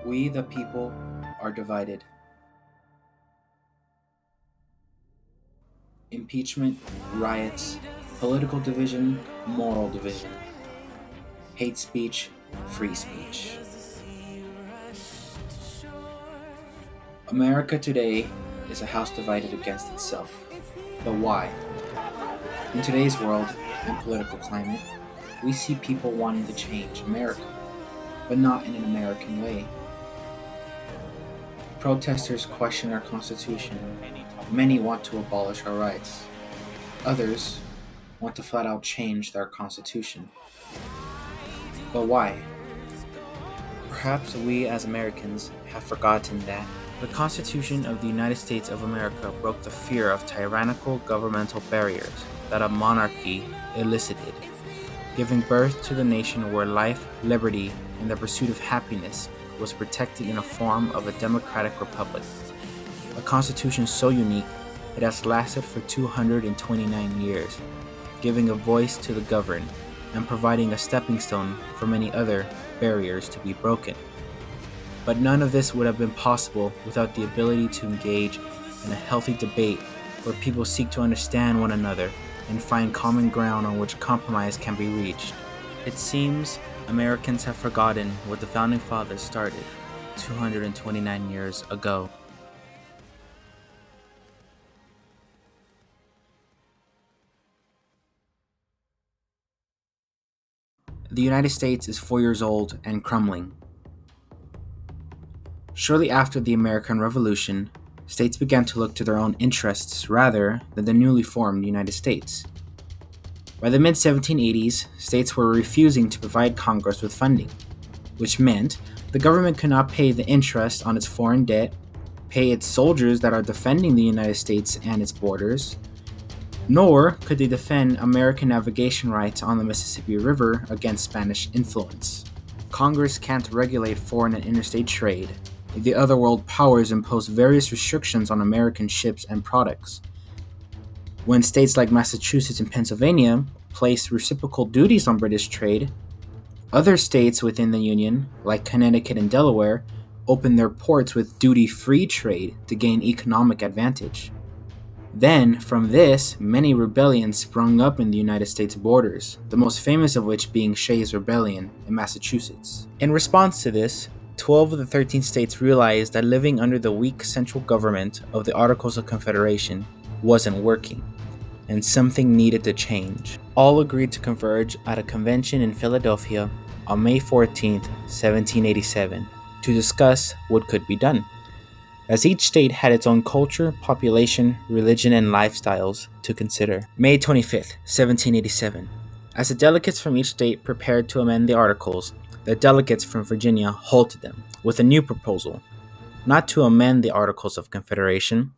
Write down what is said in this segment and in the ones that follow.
We, the people, are divided. Impeachment, riots, political division, moral division, hate speech, free speech. America today is a house divided against itself. But why? In today's world and political climate, we see people wanting to change America, but not in an American way. Protesters question our Constitution. Many want to abolish our rights. Others want to flat out change their Constitution. But why? Perhaps we as Americans have forgotten that the Constitution of the United States of America broke the fear of tyrannical governmental barriers that a monarchy elicited, giving birth to the nation where life, liberty, and the pursuit of happiness was protected in a form of a democratic republic. A constitution so unique it has lasted for 229 years, giving a voice to the governed and providing a stepping stone for many other barriers to be broken. But none of this would have been possible without the ability to engage in a healthy debate where people seek to understand one another and find common ground on which compromise can be reached. It seems Americans have forgotten what the Founding Fathers started 229 years ago. The United States is 4 years old and crumbling. Shortly after the American Revolution, states began to look to their own interests rather than the newly formed United States. By the mid-1780s, states were refusing to provide Congress with funding, which meant the government could not pay the interest on its foreign debt, pay its soldiers that are defending the United States and its borders, nor could they defend American navigation rights on the Mississippi River against Spanish influence. Congress can't regulate foreign and interstate trade. The other world powers impose various restrictions on American ships and products. When states like Massachusetts and Pennsylvania placed reciprocal duties on British trade, other states within the Union, like Connecticut and Delaware, opened their ports with duty-free trade to gain economic advantage. Then, from this, many rebellions sprung up in the United States borders, the most famous of which being Shays' Rebellion in Massachusetts. In response to this, 12 of the 13 states realized that living under the weak central government of the Articles of Confederation wasn't working, and something needed to change. All agreed to converge at a convention in Philadelphia on May 14, 1787, to discuss what could be done, as each state had its own culture, population, religion, and lifestyles to consider. May 25, 1787. As the delegates from each state prepared to amend the Articles, the delegates from Virginia halted them with a new proposal, not to amend the Articles of Confederation,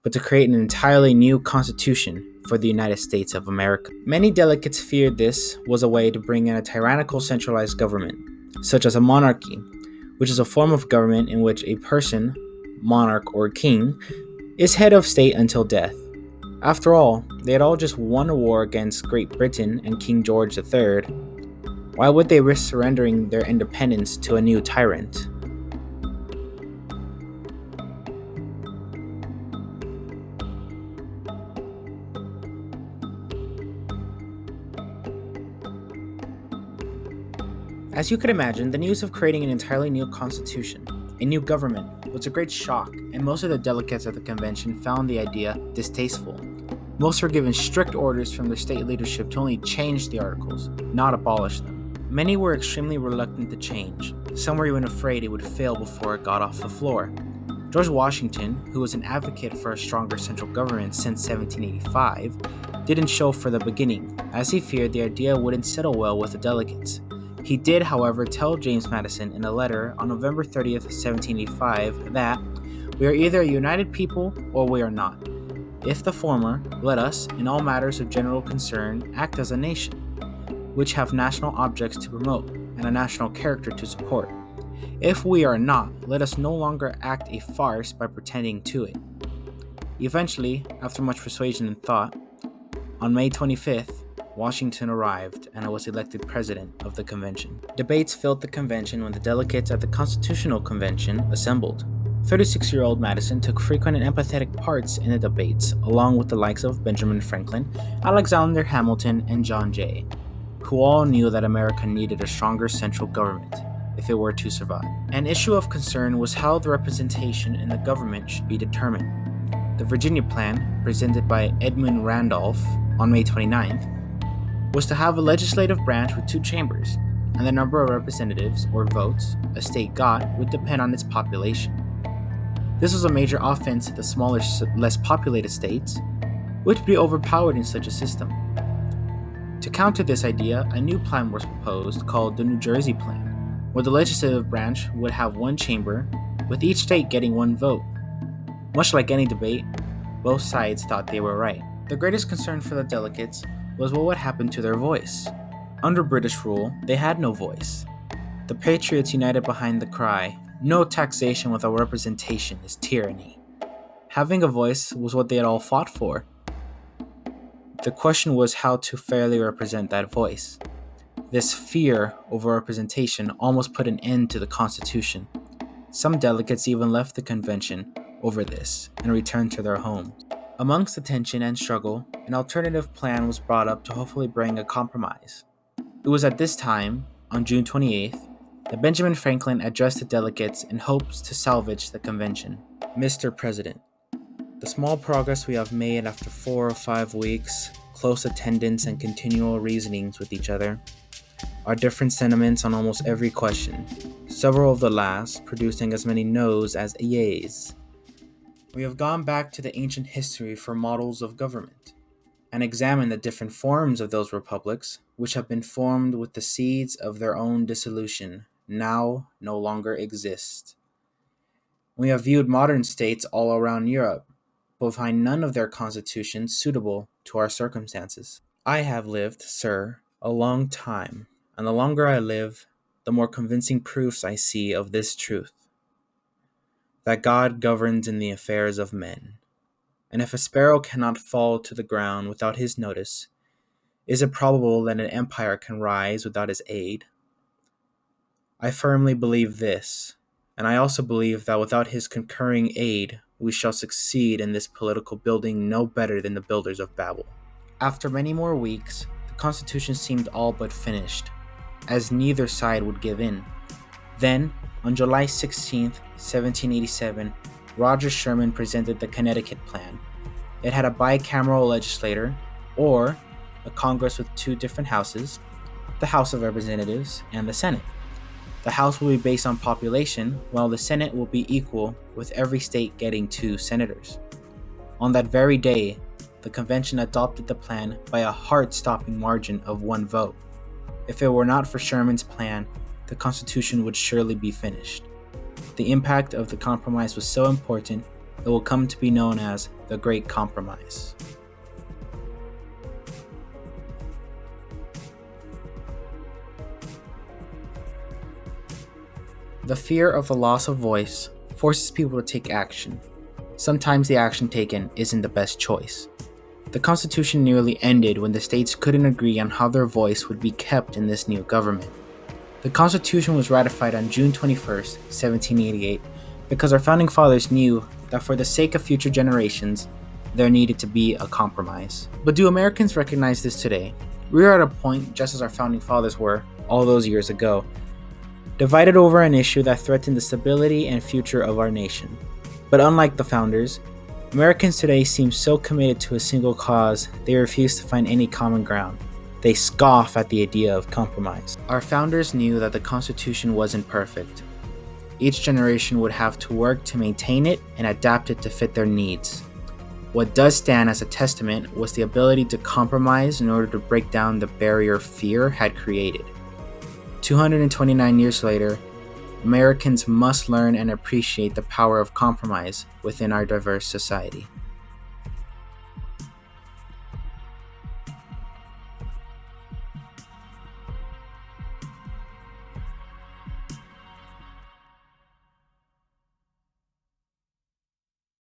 but to create an entirely new constitution for the United States of America. Many delegates feared this was a way to bring in a tyrannical centralized government, such as a monarchy, which is a form of government in which a person, monarch or king, is head of state until death. After all, they had all just won a war against Great Britain and King George III. Why would they risk surrendering their independence to a new tyrant? As you could imagine, the news of creating an entirely new constitution, a new government, was a great shock, and most of the delegates at the convention found the idea distasteful. Most were given strict orders from their state leadership to only change the articles, not abolish them. Many were extremely reluctant to change. Some were even afraid it would fail before it got off the floor. George Washington, who was an advocate for a stronger central government since 1785, didn't show for the beginning, as he feared the idea wouldn't settle well with the delegates. He did, however, tell James Madison in a letter on November 30th, 1785, that we are either a united people or we are not. If the former, let us, in all matters of general concern, act as a nation, which have national objects to promote and a national character to support. If we are not, let us no longer act a farce by pretending to it. Eventually, after much persuasion and thought, on May 25th, Washington arrived and was elected president of the convention. Debates filled the convention when the delegates at the Constitutional Convention assembled. 36-year-old Madison took frequent and empathetic parts in the debates, along with the likes of Benjamin Franklin, Alexander Hamilton, and John Jay, who all knew that America needed a stronger central government if it were to survive. An issue of concern was how the representation in the government should be determined. The Virginia Plan, presented by Edmund Randolph on May 29th, was to have a legislative branch with two chambers, and the number of representatives, or votes, a state got would depend on its population. This was a major offense to the smaller, less populated states, which would be overpowered in such a system. To counter this idea, a new plan was proposed called the New Jersey Plan, where the legislative branch would have one chamber, with each state getting one vote. Much like any debate, both sides thought they were right. The greatest concern for the delegates was what would happen to their voice. Under British rule, they had no voice. The patriots united behind the cry, "No taxation without representation is tyranny." Having a voice was what they had all fought for. The question was how to fairly represent that voice. This fear over representation almost put an end to the Constitution. Some delegates even left the convention over this and returned to their homes. Amongst the tension and struggle, an alternative plan was brought up to hopefully bring a compromise. It was at this time, on June 28th, that Benjamin Franklin addressed the delegates in hopes to salvage the convention. Mr. President, the small progress we have made after 4 or 5 weeks, close attendance and continual reasonings with each other, our different sentiments on almost every question, several of the last producing as many no's as yeas. We have gone back to the ancient history for models of government, and examined the different forms of those republics which have been formed with the seeds of their own dissolution, now no longer exist. We have viewed modern states all around Europe, but find none of their constitutions suitable to our circumstances. I have lived, sir, a long time, and the longer I live, the more convincing proofs I see of this truth, that God governs in the affairs of men. And if a sparrow cannot fall to the ground without his notice, is it probable that an empire can rise without his aid? I firmly believe this, and I also believe that without his concurring aid, we shall succeed in this political building no better than the builders of Babel. After many more weeks, the Constitution seemed all but finished, as neither side would give in. Then, on July 16, 1787, Roger Sherman presented the Connecticut Plan. It had a bicameral legislature, or a Congress with two different houses, the House of Representatives and the Senate. The House will be based on population, while the Senate will be equal, with every state getting 2 senators. On that very day, the convention adopted the plan by a heart-stopping margin of 1 vote. If it were not for Sherman's plan, the Constitution would surely be finished. The impact of the compromise was so important, it will come to be known as the Great Compromise. The fear of the loss of voice forces people to take action. Sometimes the action taken isn't the best choice. The Constitution nearly ended when the states couldn't agree on how their voice would be kept in this new government. The Constitution was ratified on June 21st, 1788, because our founding fathers knew that for the sake of future generations, there needed to be a compromise. But do Americans recognize this today? We are at a point just as our founding fathers were all those years ago, divided over an issue that threatened the stability and future of our nation. But unlike the founders, Americans today seem so committed to a single cause, they refuse to find any common ground. They scoff at the idea of compromise. Our founders knew that the Constitution wasn't perfect. Each generation would have to work to maintain it and adapt it to fit their needs. What does stand as a testament was the ability to compromise in order to break down the barrier fear had created. 229 years later, Americans must learn and appreciate the power of compromise within our diverse society.